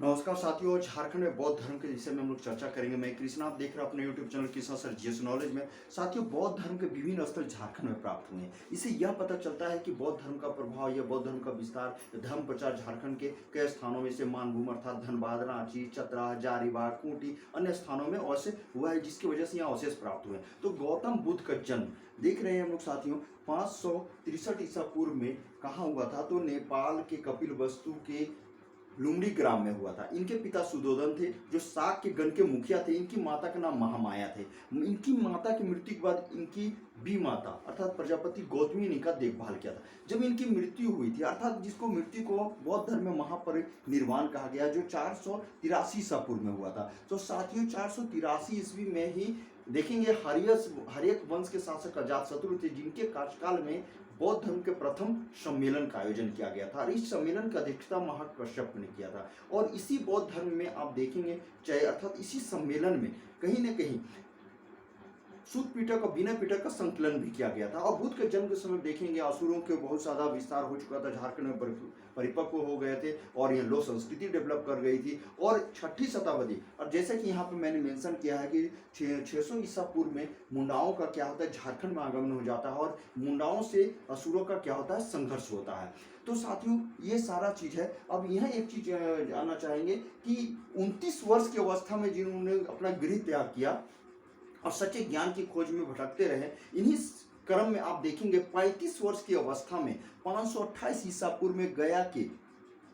नमस्कार साथियों, झारखंड में बौद्ध धर्म के विषय में हम लोग चर्चा करेंगे। मैं कृष्णा, आप देख रहे हैं अपने YouTube channel Krishna sir GS knowledge में। साथियों, बौद्ध धर्म के विभिन्न स्थल झारखंड में प्राप्त हुए हैं। इससे यह पता चलता है कि बौद्ध धर्म का प्रभाव या बौद्ध धर्म का विस्तार धर्म प्रचार झारखंड के कई स्थानों में से मानभूम अर्थात धनबाद, रांची, चतरा, हजारीबाग, खूंटी अन्य स्थानों में अवश्य हुआ है, जिसकी वजह से यहाँ अवशेष प्राप्त हुए हैं। तो गौतम बुद्ध का जन्म देख रहे हैं हम लोग साथियों 563 ईसा पूर्व में कहाँ हुआ था? तो नेपाल के कपिलवस्तु के लुमड़ी ग्राम में हुआ था। इनके पिता सुदोधन थे, जो साक के गण के मुखिया थे। इनकी माता का नाम महामाया थे। इनकी माता की मृत्यु के बाद इनकी बी माता अर्थात प्रजापति गौतमी ने इनका देखभाल किया था। जब इनकी मृत्यु हुई थी, अर्थात जिसको मृत्यु को बौद्ध धर्म में महापरिनिर्वाण कहा गया, जो 483 ईसा पूर्व में हुआ था। तो साथियों 483 ईस्वी में ही देखेंगे हर्यक वंश के शासक अजातशत्रु थे, जिनके कार्यकाल में बौद्ध धर्म के प्रथम सम्मेलन का आयोजन किया गया था। और इस सम्मेलन की अध्यक्षता महाकश्यप ने किया था। और इसी बौद्ध धर्म में आप देखेंगे चाहे अर्थात इसी सम्मेलन में कहीं न कहीं सूत पिटक और बिना पिटक का संकलन भी किया गया था। और बुद्ध के जन्म के समय देखेंगे असुरों के बहुत ज्यादा विस्तार हो चुका था, झारखंड में परिपक्व हो गए थे और यहाँ लोक संस्कृति डेवलप कर गई थी। और 6ठी शताब्दी, और जैसे कि यहाँ पे मैंने मेंशन किया है कि 600 ईसा पूर्व में मुंडाओं का क्या होता है, झारखंड में आगमन हो जाता है और मुंडाओं से असुरों का क्या होता है, संघर्ष होता है। तो साथियों ये सारा चीज है। अब यहाँ एक चीज जानना चाहेंगे कि 29 वर्ष की अवस्था में जिन्होंने अपना गृह त्याग किया और सच्चे ज्ञान की खोज में भटकते रहे, इन्हीं क्रम में आप देखेंगे 35 वर्ष की अवस्था में 528 ईसा पूर्व में गया के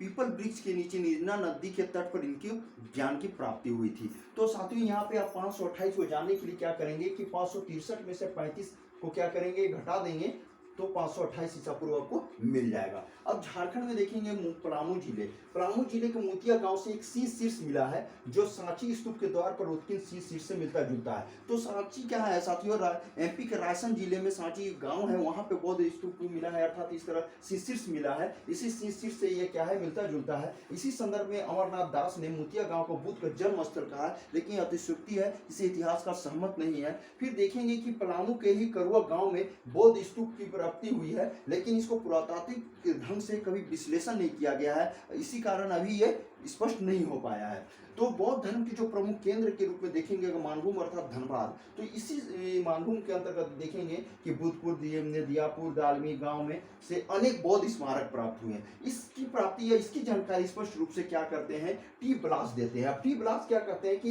पीपल वृक्ष के नीचे निर्जना नदी के तट पर इनकी ज्ञान की प्राप्ति हुई थी। तो साथियों यहाँ पे आप 528 को जानने के लिए क्या करेंगे कि 563 में से 35 को क्या करेंगे, घटा देंगे, तो 528 ईसा पूर्व आपको मिल जाएगा। अब झारखंड में देखेंगे पलामू जिले के मोतिया गांव से एक शीर्ष मिला है, जो सांची स्तूप के द्वार पर उत्कीर्ण शीर्ष से मिलता जुलता है। तो सांची क्या है साथियों, एमपी के रायसेन जिले में सांची गांव है, वहां पे बौद्ध स्तूप मिला है, अर्थात इस तरह शीर्ष मिला है। इसी शीर्ष से ये क्या है, मिलता जुलता है। इसी संदर्भ में अमरनाथ दास ने मोतिया गांव को बुद्ध का जन्म स्थल कहा है, लेकिन अतिशयोक्ति है, इसे इतिहास का सहमत नहीं है। फिर देखेंगे कि पलामू के ही करुआ गांव में बौद्ध स्तूप की प्राप्ति हुई है, लेकिन इसको पुरातात्विक ढंग से कभी विश्लेषण नहीं किया गया है, इसी कारण अभी ये स्पष्ट नहीं हो पाया है। तो बौद्ध धर्म के जो प्रमुख केंद्र के रूप में देखेंगे मानभूम अर्थात धनबाद, तो इसी मानभूम के अंतर्गत देखेंगे कि बुद्धपुर, दियापुर, दालमी गांव में से अनेक बौद्ध स्मारक प्राप्त हुए हैं। इसकी प्राप्ति या इसकी जानकारी स्पष्ट रूप से क्या करते हैं, टी ब्लास देते हैं। अब टी ब्लास क्या करते हैं कि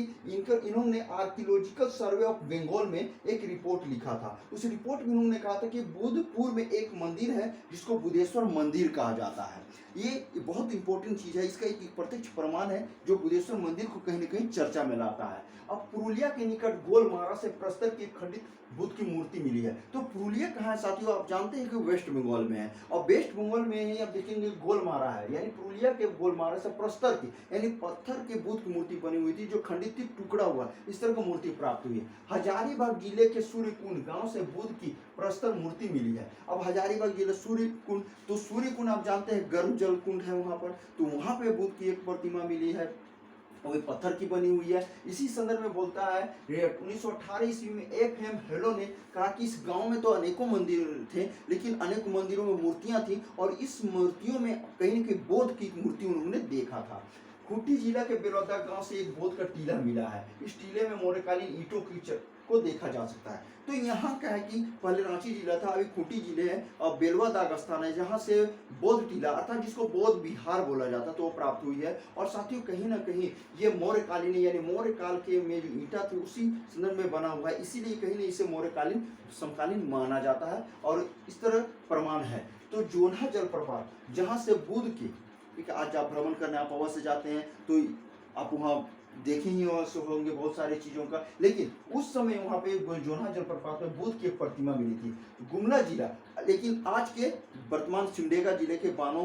इन्होंने आर्कियोलॉजिकल सर्वे ऑफ बंगाल में एक रिपोर्ट लिखा था। उस रिपोर्ट में उन्होंने कहा था कि बुद्धपुर में एक मंदिर है जिसको बुद्धेश्वर मंदिर कहा जाता है। ये बहुत इंपॉर्टेंट चीज है, इसका एक प्रत्यक्ष प्रमाण है जो बुद्धेश्वर मंदिर को कहीं न कहीं चर्चा में लाता है। अब पुरुलिया के निकट गोलमारा से प्रस्तर की खंडित बुद्ध की मूर्ति मिली है। तो पुरुलिया कहाँ है साथियों, आप जानते हैं कि वेस्ट बंगाल में है, और वेस्ट बंगाल में ही आप देखेंगे गोलमारा है, यानी पुरुलिया के गोलमारा से प्रस्तर की यानी पत्थर के बुद्ध की मूर्ति बनी हुई थी, जो खंडित टुकड़ा हुआ, इस तरह की मूर्ति प्राप्त हुई है। हजारीबाग जिले के सूर्यकुंड गांव से बुद्ध की प्रस्तर मूर्ति मिली है। अब हजारीबाग जिले सूर्यकुंड, तो सूर्यकुंड आप जानते हैं गर्म जल कुंड है वहां पर, तो वहां पे बुद्ध की एक प्रतिमा मिली है, वो पत्थर की बनी हुई है। इसी संदर्भ में बोलता है 1918 ईस्वी में एफ.एम. हेलो ने कहा कि इस गांव में तो अनेकों मंदिर थे, लेकिन अनेक मंदिरों में मूर्तियां थी और इस मूर्तियों में कहीं न कहीं बौद्ध की मूर्ति उन्होंने देखा था। खूंटी जिला के बेलौदा गांव से एक बौद्ध का टीला मिला है। इस टीले में मौर्यकालीन ईंटों की को देखा जा सकता है। तो यहाँ क्या है कि पहले रांची जिला था, अभी खूंटी जिले है और बेलवा दाग स्थान है, जहाँ से बौद्ध टीला अर्थात जिसको बौद्ध विहार बोला जाता तो वो प्राप्त हुई है। और साथियों कहीं ना कहीं ये मौर्यकालीन यानी मौर्य काल के में जो ईंटा थी उसी संदर्भ में बना हुआ है, इसीलिए कहीं ना इसे मौर्यकालीन समकालीन माना जाता है और इस तरह प्रमाण है। तो जोन्हा जलप्रपात जहाँ से बुद्ध की, ठीक है, आज आप भ्रमण करने आप अवश्य जाते हैं तो आप वहाँ देखे ही होंगे बहुत सारी चीजों का, लेकिन उस समय वहां पे जोन्हा जलप्रपात में बुद्ध की एक प्रतिमा मिली थी। गुमला जिला, लेकिन आज के वर्तमान सिमडेगा जिले के बानो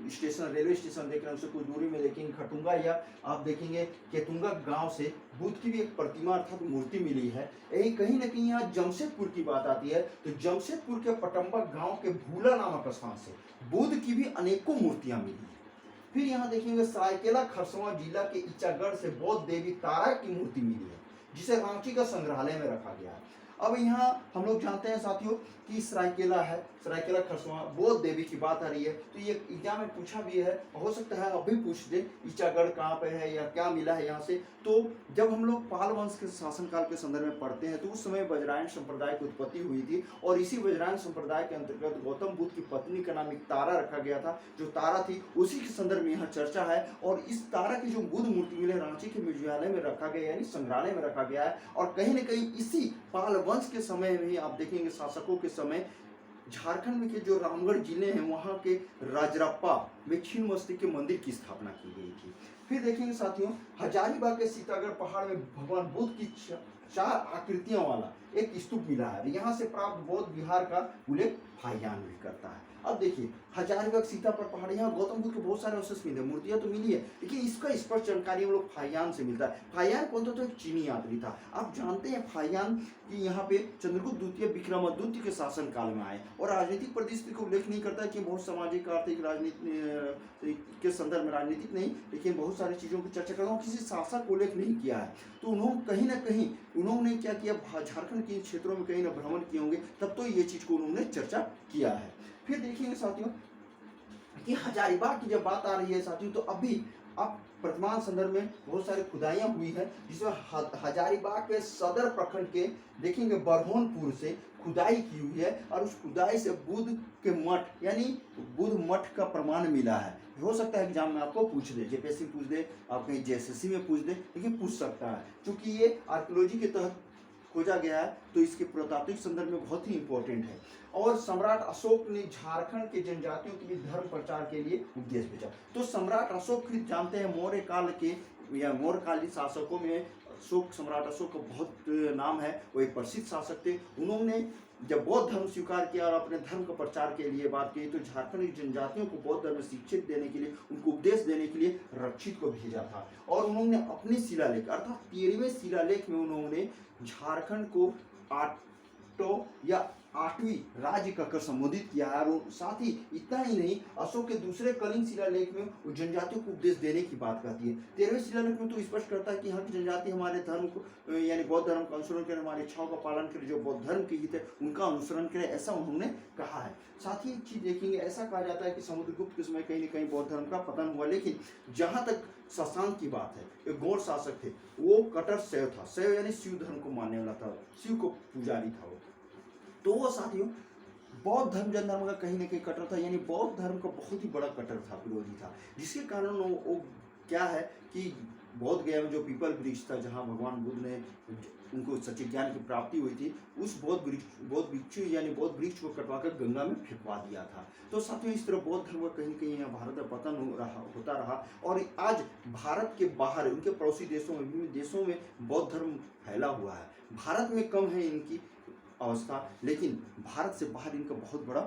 स्टेशन, रेलवे स्टेशन देख रहे हैं उससे कुछ दूरी में देखेंगे खटुंगा या आप देखेंगे केतुंगा गांव से बुद्ध की भी एक प्रतिमा अर्थात मूर्ति मिली है। यही कहीं ना कहीं यहाँ जमशेदपुर की बात आती है, तो जमशेदपुर के पटम्बा गांव के भूला नामक स्थान से बुद्ध की भी अनेकों मूर्तियां मिली है। फिर यहाँ देखेंगे सरायकेला खरसावां जिला के इचागढ़ से बौद्ध देवी तारा की मूर्ति मिली है, जिसे रांची का संग्रहालय में रखा गया है। अब यहाँ हम लोग जानते हैं साथियों कि सरायकेला है, सरायकेला खरसावां बौद्ध देवी की बात आ रही है, तो ये एग्जाम में पूछा भी है, हो सकता है अभी पूछ दे ईचागढ़ कहाँ पे है या क्या मिला है यहाँ से। तो जब हम लोग पाल वंश के शासनकाल के संदर्भ में पढ़ते हैं तो उस समय वज्रायन संप्रदाय की उत्पत्ति हुई थी, और इसी वज्रायन संप्रदाय के अंतर्गत गौतम बुद्ध की पत्नी का नाम एक तारा रखा गया था। जो तारा थी उसी के संदर्भ में यहाँ चर्चा है, और इस तारा की जो बुद्ध मूर्ति मिले रांची के म्यूजियालय में रखा गया, यानी संग्रहालय में रखा गया है। और कहीं न कहीं इसी पाल वंश के समय में ही आप देखेंगे, शासकों के समय, झारखंड में के जो रामगढ़ जिले हैं वहाँ के राजरप्पा में छिन्नमस्तिका के मंदिर की स्थापना की गई थी। फिर देखेंगे साथियों, हजारीबाग के सीतागढ़ पहाड़ में भगवान बुद्ध की 4 आकृतियों वाला एक स्तूप मिला है। यहाँ से प्राप्त बौद्ध विहार का उल्लेख फाहियान भी करता है। अब देखिए, हजारीबाग सीतागढ़ पहाड़, यहाँ गौतम बुद्ध के बहुत सारे अवशेष मिले, मूर्तियां तो मिली है, लेकिन इसका स्पष्ट जानकारी हम लोग फाहियान से मिलता है। फाहियान कौन था? तो एक चीनी यात्री था। आप जानते हैं फाहियान कि यहाँ पे चंद्रगुप्त द्वितीय विक्रमादित्य के शासन काल में आए, और राजनीतिक परिदृश्य को उल्लेख नहीं करता है कि बहुत सामाजिक आर्थिक राजनीति के संदर्भ में, राजनीतिक नहीं लेकिन बहुत सारी चीज़ों की चर्चा करता हूँ, किसी शासक को उल्लेख नहीं किया है। तो उन्होंने कहीं ना कहीं उन्होंने क्या किया, झारखंड के क्षेत्रों में कहीं ना भ्रमण किए होंगे, तब तो ये चीज़ को उन्होंने चर्चा किया है। फिर देखेंगे साथियों कि हजारीबाग की जब बात आ रही है साथियों, तो अभी अब वर्तमान संदर्भ में बहुत सारी खुदाइयाँ हुई हैं, जिसमें हजारीबाग के सदर प्रखंड के देखेंगे बरहोनपुर से खुदाई की हुई है, और उस खुदाई से बुद्ध के मठ यानी बुद्ध मठ का प्रमाण मिला है। हो सकता है एग्जाम में आपको पूछ दे, जेपीएससी पूछ दे, आप कहीं जेएसएससी में पूछ दे, लेकिन पूछ सकता है क्योंकि ये आर्कियोलॉजी के तहत खोजा गया है, तो इसके पुरातात्विक संदर्भ में बहुत ही इंपॉर्टेंट है। और सम्राट अशोक ने झारखंड के जनजातियों के लिए धर्म प्रचार के लिए उपदेश भेजा। तो सम्राट अशोक जानते हैं, मौर्य काल के या मौर्यकालीन शासकों में सम्राट अशोक का बहुत नाम है, वो एक प्रसिद्ध शासक थे। उन्होंने जब बौद्ध धर्म स्वीकार किया और अपने धर्म का प्रचार के लिए बात की, तो झारखंड की जनजातियों को बौद्ध धर्म शिक्षित देने के लिए, उनको उपदेश देने के लिए रक्षित को भेजा था। और उन्होंने अपने शिलालेख अर्थात 13वें शिलालेख में उन्होंने झारखंड को 8वीं राज्य कहकर संबोधित किया है। और साथ ही इतना ही नहीं, अशोक के दूसरे कलिंग शिलालेख में वो जनजातियों को उपदेश देने की बात कहती है। 13वें शिलालेख में तो स्पष्ट करता है कि यहाँ की जनजाति हमारे धर्म को यानी बौद्ध धर्म का अनुसरण करे, हमारी इच्छाओं का पालन करे, जो बौद्ध धर्म के हित है उनका अनुसरण करे, ऐसा उन्होंने कहा है। साथ ही एक चीज देखेंगे, ऐसा कहा जाता है कि समुद्रगुप्त के समय कहीं न कहीं बौद्ध धर्म का पतन हुआ, लेकिन जहाँ तक शशांक की बात है, एक गौड़ शासक थे, वो कट्टर शैव था। शैव यानी शिव धर्म को मानने वाला था, शिव को पुजारी था वो। तो वो साथियों बौद्ध धर्म जन धर्म का कहीं ना कहीं कट्टर था, यानी बौद्ध धर्म का बहुत ही बड़ा कट्टर था, विरोधी था, जिसके कारण वो क्या है कि बौद्ध गया में जो पीपल वृक्ष था, जहाँ भगवान बुद्ध ने उनको सच्चे ज्ञान की प्राप्ति हुई थी, उस बौद्ध वृक्ष को कटवाकर गंगा में फेंकवा दिया था। तो साथियों इस तरह बौद्ध धर्म का कहीं कहीं यहाँ भारत में पतन होता रहा, और आज भारत के बाहर उनके पड़ोसी देशों में, विभिन्न देशों में बौद्ध धर्म फैला हुआ है। भारत में कम है इनकी अवस्था, लेकिन भारत से बाहर इनका बहुत बड़ा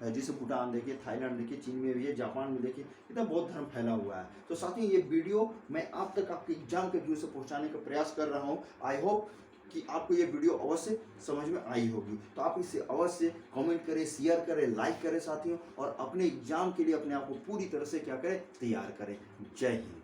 है, जैसे भूटान देखिए, थाईलैंड देखिए, चीन में भी है, जापान में देखिए, इतना बौद्ध धर्म फैला हुआ है। तो साथियों ये वीडियो मैं आप तक आपके एग्जाम के व्यू से पहुंचाने का प्रयास कर रहा हूं। आई होप कि आपको ये वीडियो अवश्य समझ में आई होगी। तो आप इसे अवश्य कमेंट करें, शेयर करें, लाइक करें साथियों, और अपने एग्जाम के लिए अपने आप को पूरी तरह से क्या करें, तैयार करें। जय हिंद।